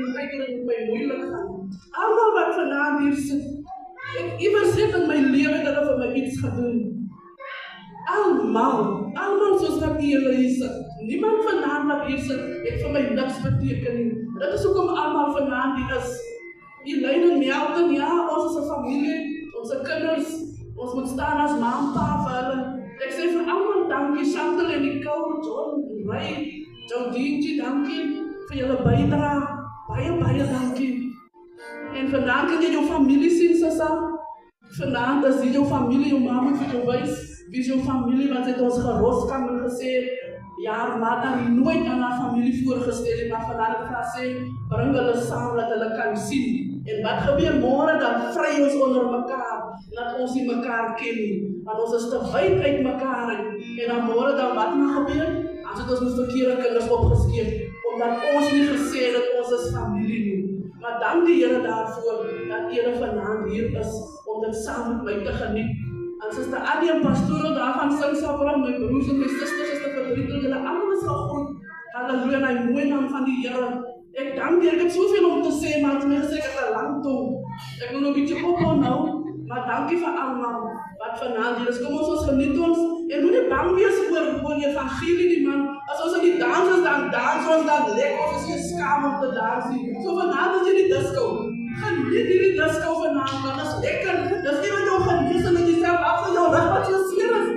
en kyk dit met my moeilik gaan. Almal wat vanaand hier sit, ek iewers sit in my lewe dat hulle vir my iets gedoen. Almal soos wat hier sit. Niemand vanaand wat hier sit, het vir my niks beteken nie. Dit is hoekom almal vanaand hier is. Die lyn in Melton, ja, ons is 'n familie, ons kinders, ons moet staan as ma en pa vir hulle. Ek sê vir almal dankie, Chantal en Nicole, John, Ray, Jodie, dankie vir julle bydrae. Baie dankie. En vandaag kan jy jou familie sien, Sassa. Vandaag is dit jou familie, jou ma moet vir jou wys. Wie is jou familie, want sy het ons geroskam en gesê, ja, maar dan nooit aan haar familie voorgestel het, maar vandaag het haar sê, bring hulle saam, dat hulle kan sien. En wat gebeur môre, dan vry ons onder mekaar, dat ons nie mekaar ken nie. Want ons is te wyd uit mekaar uit. En dan môre, dan wat mag gebeur? As het ons met verkeerde kinders opgeskeep, omdat ons nie gesê het dat ons is familie nie. Maar dank die Here daarvoor, dat julle vanaand hier is, om dit saam met my te geniet. En Suster Annie en Pastoor daarvan sing saam, my broers en my susters is te verdrietig, julle almal is gegroet. Halleluja, en hy mooi naam van die Here. Ek dank die Here, ek het soveel om te sê, maar het my gesê, ek het 'n lang tong. Ek moet nog 'n bietjie ophou nou, maar dankie vir almal wat vanaand hier is. Kom ons geniet ons, en moenie bang wees oor die evangelie nie, man. As ons in die dans is, dan dans ons, dan lek ons, is nie skaam om te dans nie. So vanaand is jy die disco. Geniet hierdie disco vanaand, man, dat is lekker. Dat is nie wat jou genees en dat jy self af van jou rug wat jou seer is.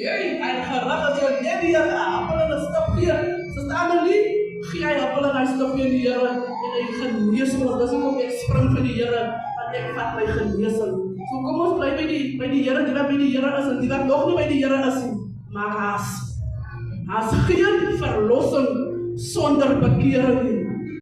Jy, en gerug as jou net die appel en 'n stap gee. Soos Annelie, gee hy appel en hy stap in die Here, en hy genees ons. Dis hoekom ek spring vir die Here, want ek vat my genesing. So kom ons bly by die Here, die wat by die Here is, en die wat nog nie by die Here is nie. Maak haas. Haas geen verlossing sonder bekering nie.